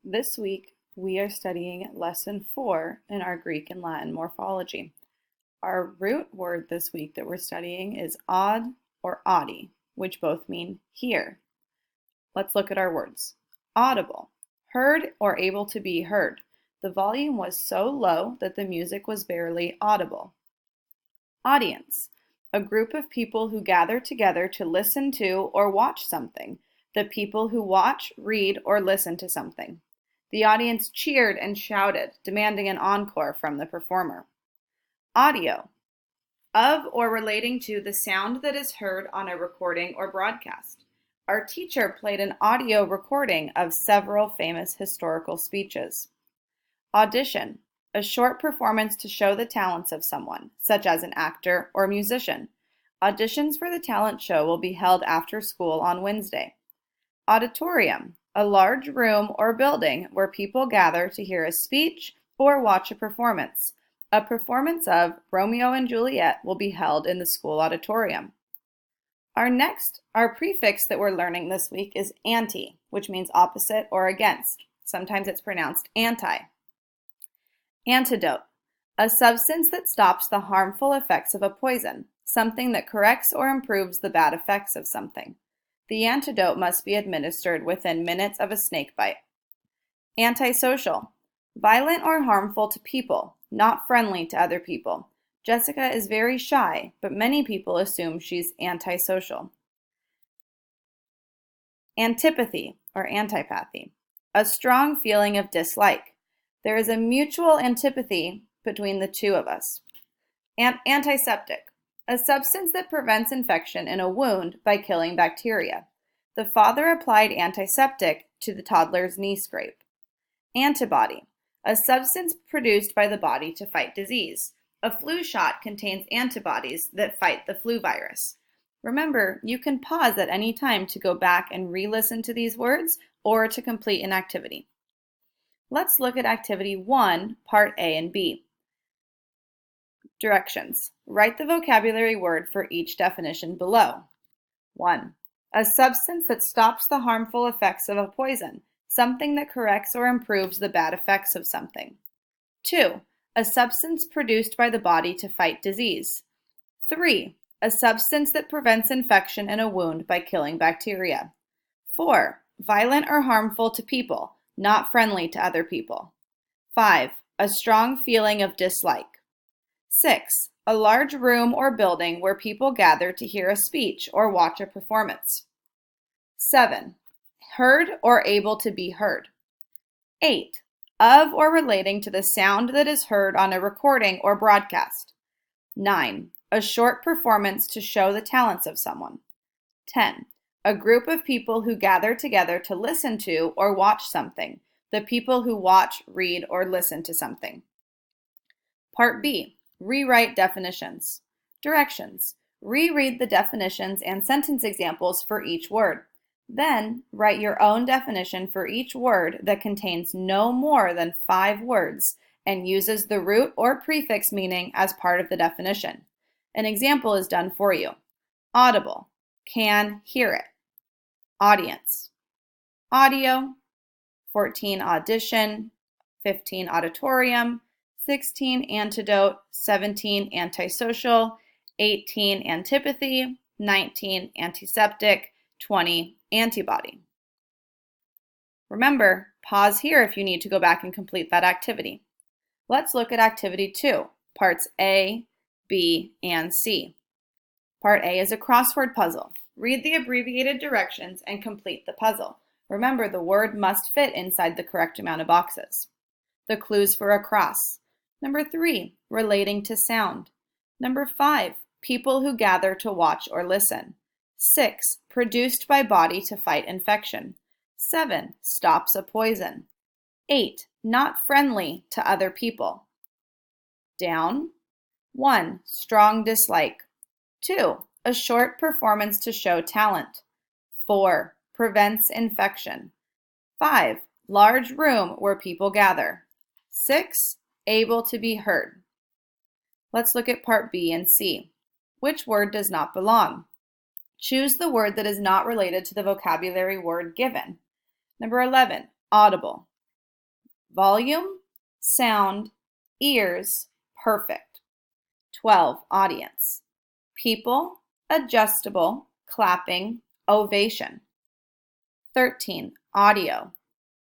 This week, we are studying Lesson 4 in our Greek and Latin morphology. Our root word this week that we're studying is odd or audi, which both mean hear. Let's look at our words. Audible, heard or able to be heard. The volume was so low that the music was barely audible. Audience, a group of people who gather together to listen to or watch something. The people who watch, read, or listen to something. The audience cheered and shouted, demanding an encore from the performer. Audio, of or relating to the sound that is heard on a recording or broadcast. Our teacher played an audio recording of several famous historical speeches. Audition, a short performance to show the talents of someone, such as an actor or musician. Auditions for the talent show will be held after school on Wednesday. Auditorium, a large room or building where people gather to hear a speech or watch a performance. A performance of Romeo and Juliet will be held in the school auditorium. Our prefix that we're learning this week is anti, which means opposite or against. Sometimes it's pronounced anti. Antidote, a substance that stops the harmful effects of a poison, something that corrects or improves the bad effects of something. The antidote must be administered within minutes of a snake bite. Antisocial, violent or harmful to people, not friendly to other people. Jessica is very shy, but many people assume she's antisocial. Antipathy or antipathy, a strong feeling of dislike. There is a mutual antipathy between the two of us. Antiseptic, a substance that prevents infection in a wound by killing bacteria. The father applied antiseptic to the toddler's knee scrape. Antibody, a substance produced by the body to fight disease. A flu shot contains antibodies that fight the flu virus. Remember, you can pause at any time to go back and re-listen to these words or to complete an activity. Let's look at Activity 1, Part A and B. Directions. Write the vocabulary word for each definition below. 1. A substance that stops the harmful effects of a poison, something that corrects or improves the bad effects of something. 2. A substance produced by the body to fight disease. 3. A substance that prevents infection in a wound by killing bacteria. 4. Violent or harmful to people, not friendly to other people. 5. A strong feeling of dislike. 6. A large room or building where people gather to hear a speech or watch a performance. 7. Heard or able to be heard. 8. Of or relating to the sound that is heard on a recording or broadcast. 9. A short performance to show the talents of someone. 10. A group of people who gather together to listen to or watch something. The people who watch, read, or listen to something. Part B. Rewrite definitions. Directions. Reread the definitions and sentence examples for each word. Then, write your own definition for each word that contains no more than 5 words and uses the root or prefix meaning as part of the definition. An example is done for you. Audible, can hear it. Audience, audio. 14, audition. 15, auditorium. 16, antidote. 17, antisocial. 18, antipathy. 19, antiseptic. 20, antibody. Remember, pause here if you need to go back and complete that activity. Let's look at Activity 2, Parts A, B, and C. Part A is a crossword puzzle. Read the abbreviated directions and complete the puzzle. Remember, the word must fit inside the correct amount of boxes. The clues for a cross. Number 3, relating to sound. Number 5, people who gather to watch or listen. 6, produced by body to fight infection. 7, stops a poison. 8, not friendly to other people. Down. 1, strong dislike. 2, a short performance to show talent. 4, prevents infection. 5, large room where people gather. 6, able to be heard. Let's look at Part B and C. Which word does not belong? Choose the word that is not related to the vocabulary word given. Number 11, audible. volume, sound, ears, perfect. 12. Audience. People, adjustable, clapping, ovation. 13. Audio.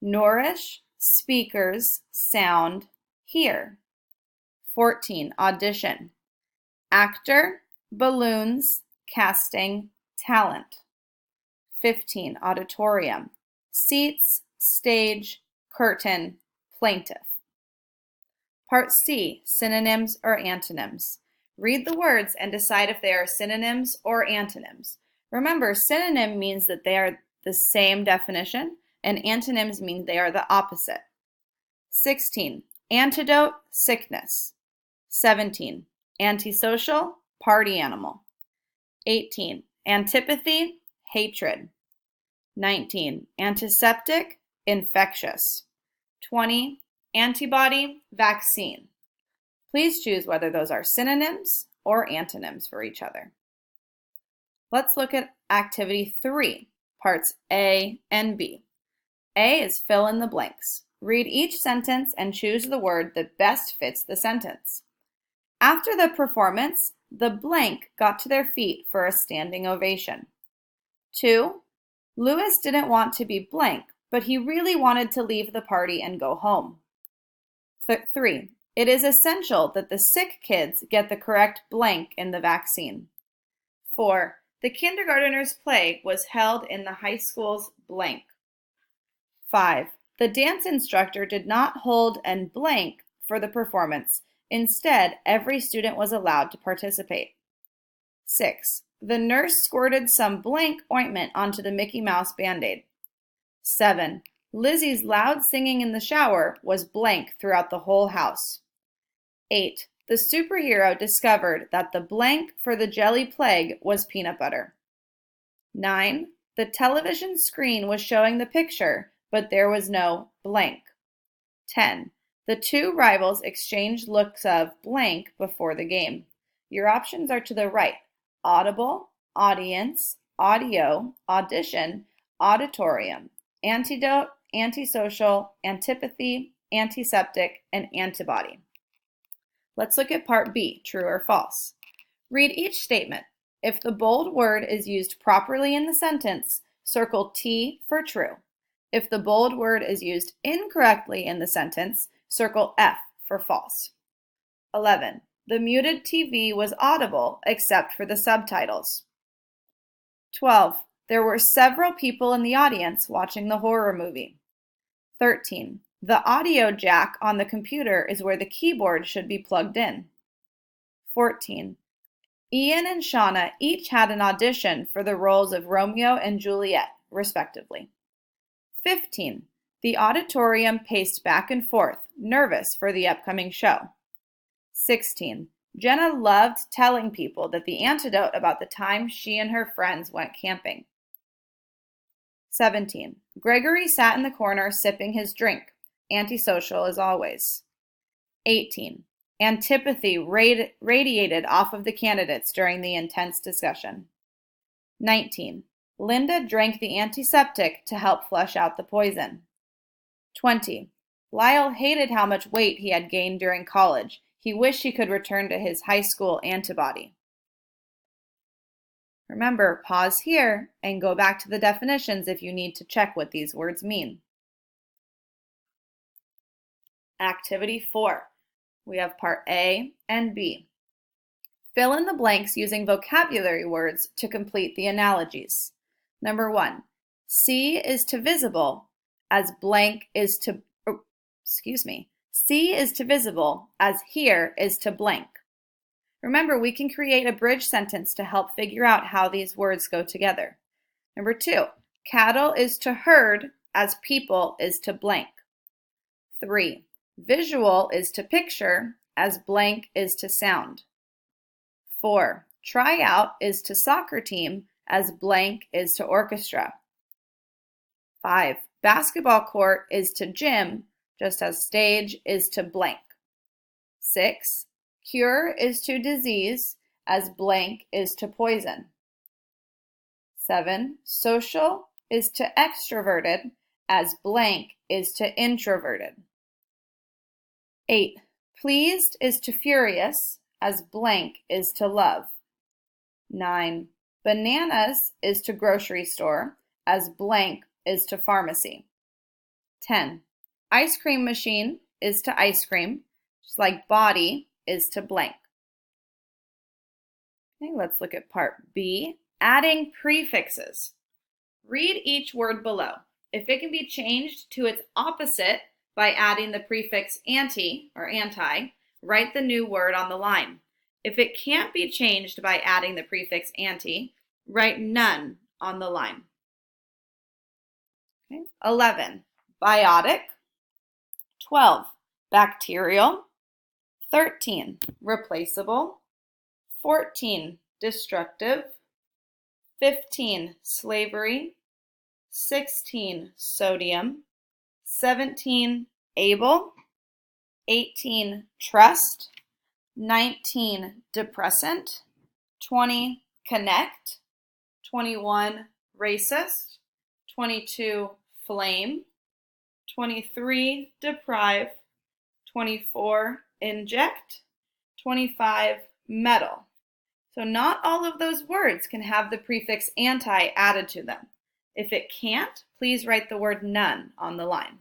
Nourish, speakers, sound, hear. 14. Audition. Actor, balloons, casting, talent. 15. Auditorium. Seats, stage, curtain, plaintiff. Part C. Synonyms or antonyms. Read the words and decide if they are synonyms or antonyms. Remember, synonym means that they are the same definition, and antonyms mean they are the opposite. 16. Antidote, sickness. 17. Antisocial, party animal. 18. Antipathy, hatred. 19. Antiseptic, infectious. 20. Antibody, vaccine. Please choose whether those are synonyms or antonyms for each other. Let's look at activity 3, parts A and B. A is fill in the blanks. Read each sentence and choose the word that best fits the sentence. After the performance, the blank got to their feet for a standing ovation. 2. Louis didn't want to be blank, but he really wanted to leave the party and go home. 3. It is essential that the sick kids get the correct blank in the vaccine. 4. The kindergartners' play was held in the high school's blank. 5. The dance instructor did not hold and blank for the performance. Instead, every student was allowed to participate. 6. The nurse squirted some blank ointment onto the Mickey Mouse Band-Aid. 7. Lizzie's loud singing in the shower was blank throughout the whole house. 8. The superhero discovered that the blank for the jelly plague was peanut butter. 9. The television screen was showing the picture, but there was no blank. 10. The two rivals exchanged looks of blank before the game. Your options are to the right: audible, audience, audio, audition, auditorium, antidote, antisocial, antipathy, antiseptic, and antibody. Let's look at part B, true or false. Read each statement. If the bold word is used properly in the sentence, circle T for true. If the bold word is used incorrectly in the sentence, circle F for false. 11. The muted TV was audible except for the subtitles. 12. There were several people in the audience watching the horror movie. 13. The audio jack on the computer is where the keyboard should be plugged in. 14. Ian and Shauna each had an audition for the roles of Romeo and Juliet, respectively. 15. The auditorium paced back and forth, nervous for the upcoming show. 16. Jenna loved telling people that the anecdote about the time she and her friends went camping. 17. Gregory sat in the corner sipping his drink, antisocial as always. 18. Antipathy radiated off of the candidates during the intense discussion. 19. Linda drank the antiseptic to help flush out the poison. 20. Lyle hated how much weight he had gained during college. He wished he could return to his high school antibody. Remember, pause here and go back to the definitions if you need to check what these words mean. Activity 4. We have part A and B. Fill in the blanks using vocabulary words to complete the analogies. Number 1. See is to visible as blank is to, see is to visible as here is to blank. Remember, we can create a bridge sentence to help figure out how these words go together. Number 2. Cattle is to herd as people is to blank. 3. Visual is to picture as blank is to sound. 4. Tryout is to soccer team as blank is to orchestra. 5. Basketball court is to gym, just as stage is to blank. 6. Cure is to disease as blank is to poison. 7. Social is to extroverted as blank is to introverted. 8. Pleased is to furious as blank is to love. 9. Bananas is to grocery store as blank is to pharmacy. 10. Ice cream machine is to ice cream, just like body is to blank. Okay, let's look at part B, adding prefixes. Read each word below. If it can be changed to its opposite by adding the prefix anti or anti, write the new word on the line. If it can't be changed by adding the prefix anti, write none on the line. Okay. 11, biotic. 12, bacterial. 13, replaceable. 14, destructive. 15, slavery. 16, sodium. 17, able. 18, trust. 19, depressant. 20, connect. 21, racist. 22, flame. 23, deprive. 24, inject. 25, metal. So not all of those words can have the prefix anti added to them. If it can't, please write the word none on the line.